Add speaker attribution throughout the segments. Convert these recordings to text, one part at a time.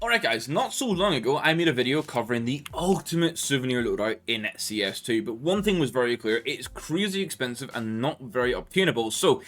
Speaker 1: Alright guys, not so long ago I made a video covering the ultimate souvenir loadout in CS2, but one thing was very clear: it's crazy expensive and not very obtainable. So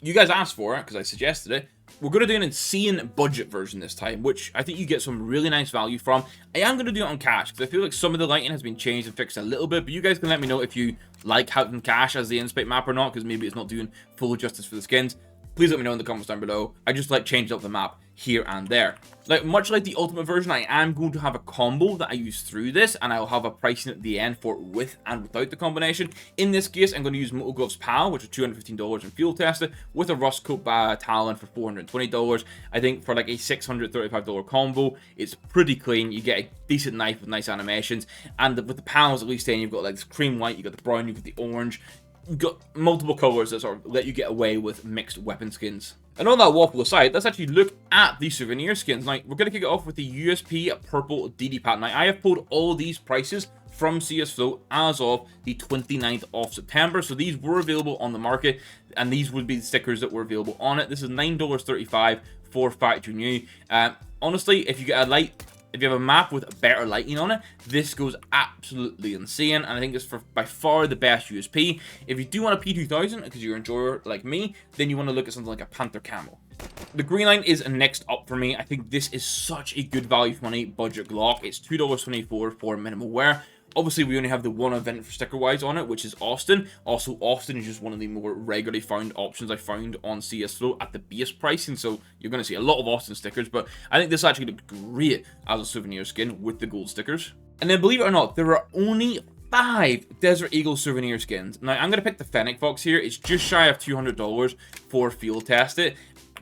Speaker 1: you guys asked for it because I suggested it. We're going to do an insane budget version this time, which I think you get some really nice value from. I am going to do it on cash because I feel like some of the lighting has been changed and fixed a little bit, but you guys can let me know if you like having cash as the inspect map or not, because maybe it's not doing full justice for the skins. Please let me know in the comments down below. I just like changing up the map here and there. Like, much like the ultimate version, I am going to have a combo that I use through this, and I'll have a pricing at the end for with and without the combination. In this case, I'm going to use Moto Gloves PAL, which is $215 in field tested, with a Rust Coat Talon for $420. I think for like a $635 combo, it's pretty clean. You get a decent knife with nice animations, and with the PALs at least, then you've got like this cream white, you got the brown, you got the orange. You've got multiple colors that sort of let you get away with mixed weapon skins. And on that waffle aside, let's actually look at the souvenir skins. Now, we're going to kick it off with the USP purple DD pack. Now, I have pulled all these prices from CS2 as of the 29th of September. So these were available on the market, and these would be the stickers that were available on it. This is $9.35 for factory new. Honestly, if you get a light... If you have a map with better lighting on it, this goes absolutely insane, and I think it's by far the best USP. If you do want a P2000, because you're an enjoyer like me, then you want to look at something like a Panther Camo. The green line is next up for me. I think this is such a good value for money budget Glock. It's $2.24 for minimal wear. Obviously, we only have the one event for sticker-wise on it, which is Austin. Also, Austin is just one of the more regularly found options I found on CS2 at the base pricing, so you're going to see a lot of Austin stickers, but I think this actually looks great as a souvenir skin with the gold stickers. And then, believe it or not, there are only 5 Desert Eagle souvenir skins. Now, I'm going to pick the Fennec Fox here. It's just shy of $200 for field test it,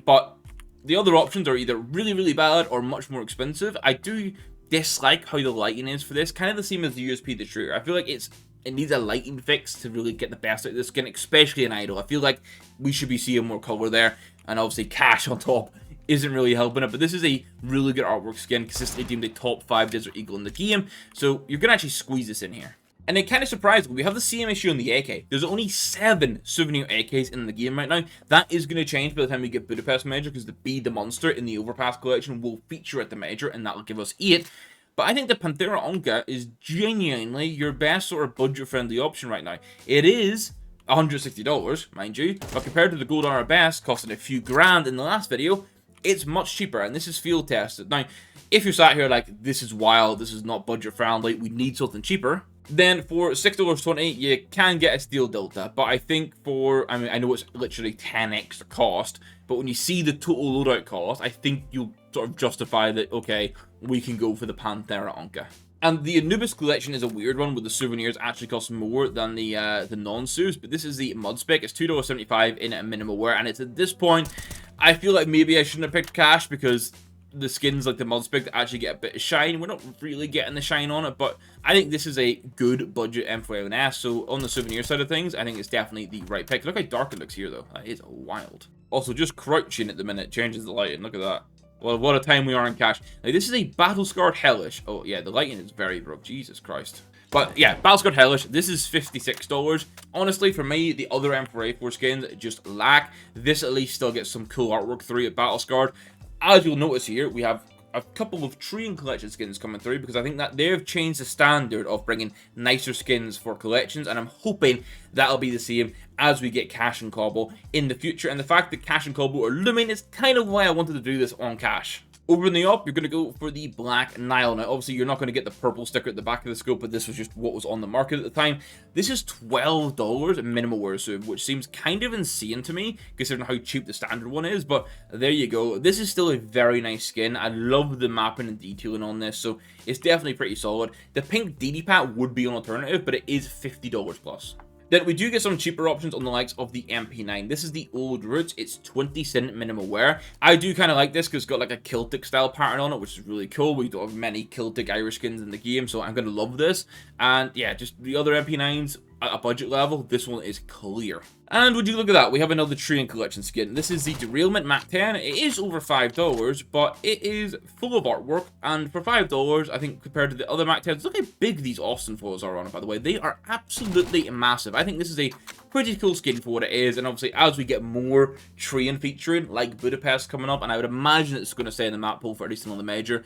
Speaker 1: but the other options are either really, really bad or much more expensive. I do dislike how the lighting is for this, kind of the same as the USP the Trigger. I feel like it needs a lighting fix to really get the best out of this skin, especially in idle. I feel like we should be seeing more color there, and obviously cash on top isn't really helping it, but this is a really good artwork skin, consistently deemed a top 5 Desert Eagle in the game, so you're gonna actually squeeze this in here. And it kind of surprised me, we have the same issue on the AK. There's only 7 souvenir AKs in the game right now. That is going to change by the time we get Budapest Major, because the Be the Monster in the Overpass collection will feature at the Major, and that will give us 8. But I think the Panthera Onca is genuinely your best sort of budget-friendly option right now. It is $160, mind you, but compared to the Gold Arabesque costing a few grand in the last video, it's much cheaper, and this is field tested. Now, if you're sat here like, this is wild, this is not budget-friendly, we need something cheaper, then for $6.20, you can get a Steel Delta, but I think I know it's literally 10x the cost, but when you see the total loadout cost, I think you'll sort of justify that, okay, we can go for the Panthera Onca. And the Anubis collection is a weird one, with the souvenirs actually cost more than the non-sous, but this is the Mud Spec. It's $2.75 in a minimal wear, and it's at this point, I feel like maybe I shouldn't have picked cash, because the skins like the Mud Spec that actually get a bit of shine, we're not really getting the shine on it, but I think this is a good budget M4A1S, so on the souvenir side of things, I think it's definitely the right pick. Look how dark it looks here, though. That is wild. Also, just crouching at the minute changes the lighting. Look at that. Well, what a time we are in cash. Now, this is a Battle-Scarred Hellish. Oh, yeah, the lighting is very rough. Jesus Christ. But, yeah, Battle-Scarred Hellish. This is $56. Honestly, for me, the other M4A4 skins just lack. This at least still gets some cool artwork through it, Battle-Scarred. As you'll notice here, we have a couple of Tree and Collection skins coming through, because I think that they've changed the standard of bringing nicer skins for collections, and I'm hoping that'll be the same as we get Cash and Cobble in the future. And the fact that Cash and Cobble are looming is kind of why I wanted to do this on cash. Over in the up, you're going to go for the Black Nile. Now, obviously, you're not going to get the purple sticker at the back of the scope, but this was just what was on the market at the time. This is $12 minimal wear sub, which seems kind of insane to me, considering how cheap the standard one is, but there you go. This is still a very nice skin. I love the mapping and detailing on this, so it's definitely pretty solid. The pink DD Pat would be an alternative, but it is $50 plus. Then we do get some cheaper options on the likes of the MP9. This is the Old Roots. It's 20 cent minimal wear. I do kind of like this because it's got like a Celtic style pattern on it, which is really cool. We don't have many Celtic Irish skins in the game, so I'm going to love this. And yeah, just the other MP9s, at a budget level, this one is clear. And would you look at that, we have another Train Collection skin. This is the Derailment Mach 10. It is over $5, but it is full of artwork, and for $5, I think compared to the other Mach 10s, look how big these Austin foils are on it, by the way. They are absolutely massive. I think this is a pretty cool skin for what it is, and obviously as we get more train featuring, like Budapest coming up, and I would imagine it's going to stay in the map pool for at least another major,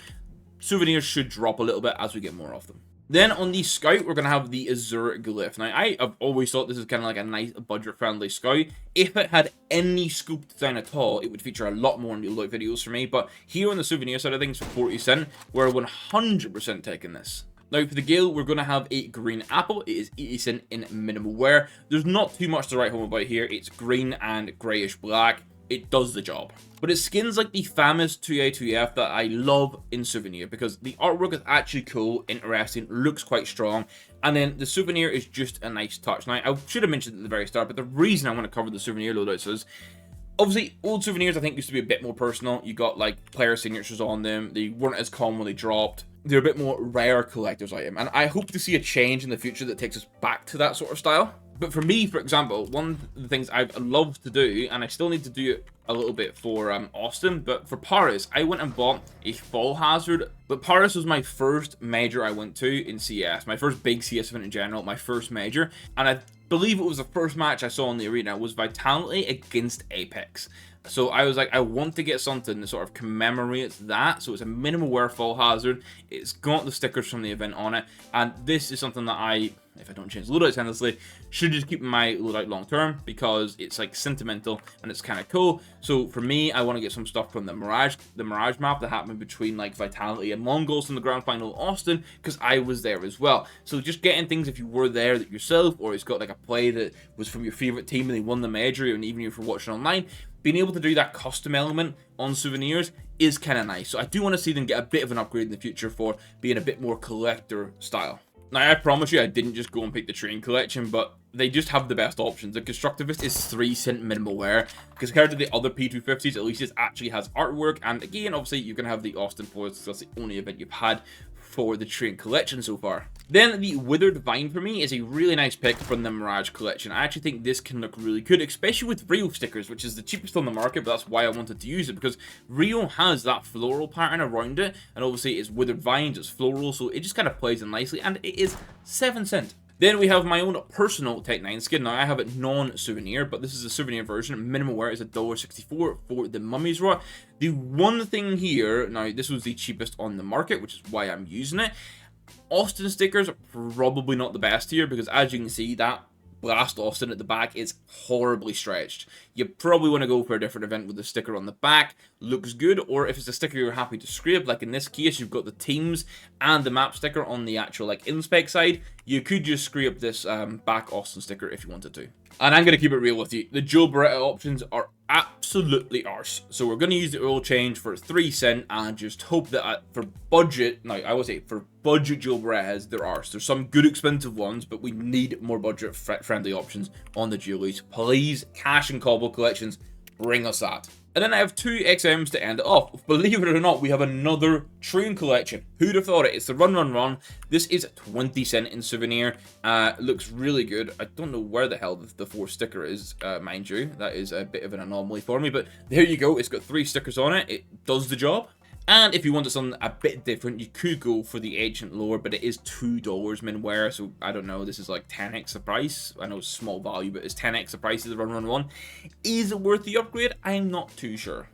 Speaker 1: souvenirs should drop a little bit as we get more of them. Then on the Scout, we're going to have the Azure Glyph. Now, I have always thought this is kind of like a nice budget-friendly Scout. If it had any scoop design at all, it would feature a lot more in the loot videos for me. But here on the souvenir side of things for 40 cent, we're 100% taking this. Now, for the Gale, we're going to have a green apple. It is 80 cent in minimal wear. There's not too much to write home about here. It's green and greyish black. It does the job. But it's skins like the famous 2A2F that I love in Souvenir, because the artwork is actually cool, interesting, looks quite strong, and then the Souvenir is just a nice touch. Now, I should have mentioned at the very start, but the reason I want to cover the Souvenir loadouts is, obviously, old Souvenirs I think used to be a bit more personal. You got like player signatures on them, they weren't as common when they dropped. They're a bit more rare collector's item, and I hope to see a change in the future that takes us back to that sort of style. But for me, for example, one of the things I've loved to do, and I still need to do it a little bit for Austin, but for Paris, I went and bought a Fall Hazard. But Paris was my first major I went to in CS, my first big CS event in general, my first major, and I believe it was the first match I saw in the arena was Vitality against Apex. So I was like, I want to get something that sort of commemorates that. So it's a minimal wear Fall Hazard. It's got the stickers from the event on it. And this is something that I, if I don't change loadouts endlessly, should just keep in my loadout long term, because it's like sentimental and it's kind of cool. So for me, I want to get some stuff from the Mirage map that happened between like Vitality and Mongols in the grand final Austin, because I was there as well. So just getting things if you were there that yourself, or it's got like a play that was from your favorite team and they won the major, and even if you're watching online, being able to do that custom element on souvenirs is kind of nice. So I do want to see them get a bit of an upgrade in the future for being a bit more collector style. Now, I promise you, I didn't just go and pick the Train Collection, but they just have the best options. The Constructivist is 3 cent minimal wear, because compared to the other P250s, at least it actually has artwork. And again, obviously, you can have the Austin foils, because that's the only event you've had for the Train Collection so far. Then the Withered Vine for me is a really nice pick from the Mirage Collection. I actually think this can look really good, especially with Rio stickers, which is the cheapest on the market, but that's why I wanted to use it, because Rio has that floral pattern around it, and obviously it's Withered Vines, it's floral, so it just kind of plays in nicely, and it is 7 cents. Then we have my own personal Tech 9 skin. Now, I have it non-souvenir, but this is a souvenir version. Minimum wear is $1.64 for the Mummy's Rot. The one thing here, now this was the cheapest on the market, which is why I'm using it. Austin stickers are probably not the best here, because as you can see, that Blast Austin at the back is horribly stretched. You probably want to go for a different event with the sticker on the back. Looks good, or if it's a sticker you're happy to scrape, like in this case, you've got the teams and the map sticker on the actual like inspec side. You could just scrape this back Austin sticker if you wanted to. And I'm going to keep it real with you. The Joe Beretta options are absolutely arse. So we're going to use the oil change for 3 cents and just hope that for budget, now I would say for budget Joe Berettas, they're arse. There's some good expensive ones, but we need more budget friendly options on the Dualies. Please, Cash and Cobble collections, bring us that. And then I have 2 XMs to end it off. Believe it or not, we have another Train Collection. Who'd have thought it? It's the Run. This is 20 cent in souvenir. Looks really good. I don't know where the hell the 4th sticker is, mind you. That is a bit of an anomaly for me, but there you go. It's got 3 stickers on it. It does the job. And if you wanted something a bit different, you could go for the Ancient Lore, but it is $2 min wear, so I don't know, this is like 10x the price. I know it's small value, but it's 10x the price of the Run. Is it worth the upgrade? I'm not too sure.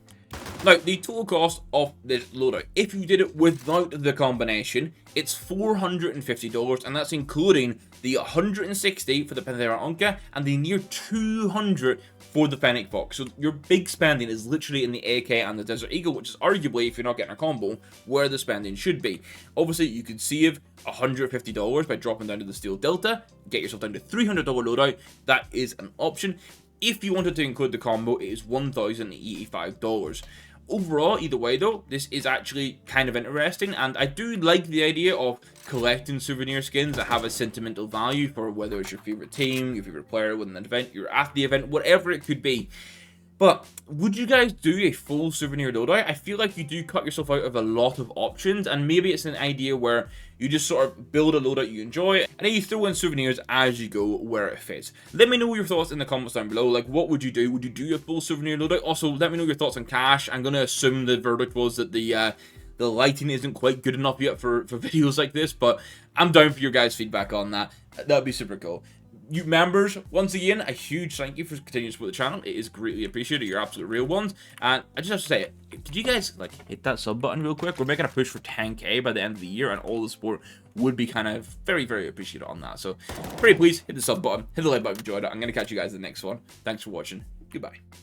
Speaker 1: Now, the total cost of this loadout, if you did it without the combination, it's $450, and that's including the 160 for the Panthera Onca and the near 200 for the Fennec Fox. So your big spending is literally in the AK and the Desert Eagle, which is arguably, if you're not getting a combo, where the spending should be. Obviously, you could save $150 by dropping down to the Steel Delta, get yourself down to $300 loadout. That is an option. If you wanted to include the combo, it is $1,085. Overall, either way though, this is actually kind of interesting, and I do like the idea of collecting souvenir skins that have a sentimental value for whether it's your favorite team, your favorite player with an event, you're at the event, whatever it could be. But would you guys do a full souvenir loadout? I feel like you do cut yourself out of a lot of options, and maybe it's an idea where you just sort of build a loadout you enjoy, and then you throw in souvenirs as you go where it fits. Let me know your thoughts in the comments down below. Like, what would you do? Would you do a full souvenir loadout? Also, let me know your thoughts on cash. I'm gonna assume the verdict was that the lighting isn't quite good enough yet for videos like this, but I'm down for your guys' feedback on that. That'd be super cool. You members, once again, a huge thank you for continuing to support the channel. It is greatly appreciated. You're absolute real ones. And I just have to say, did you guys like hit that sub button real quick? We're making a push for 10k by the end of the year, and all the support would be kind of very, very appreciated on that. So pretty please hit the sub button, hit the like button if you enjoyed it. I'm gonna catch you guys in the next one. Thanks for watching. Goodbye.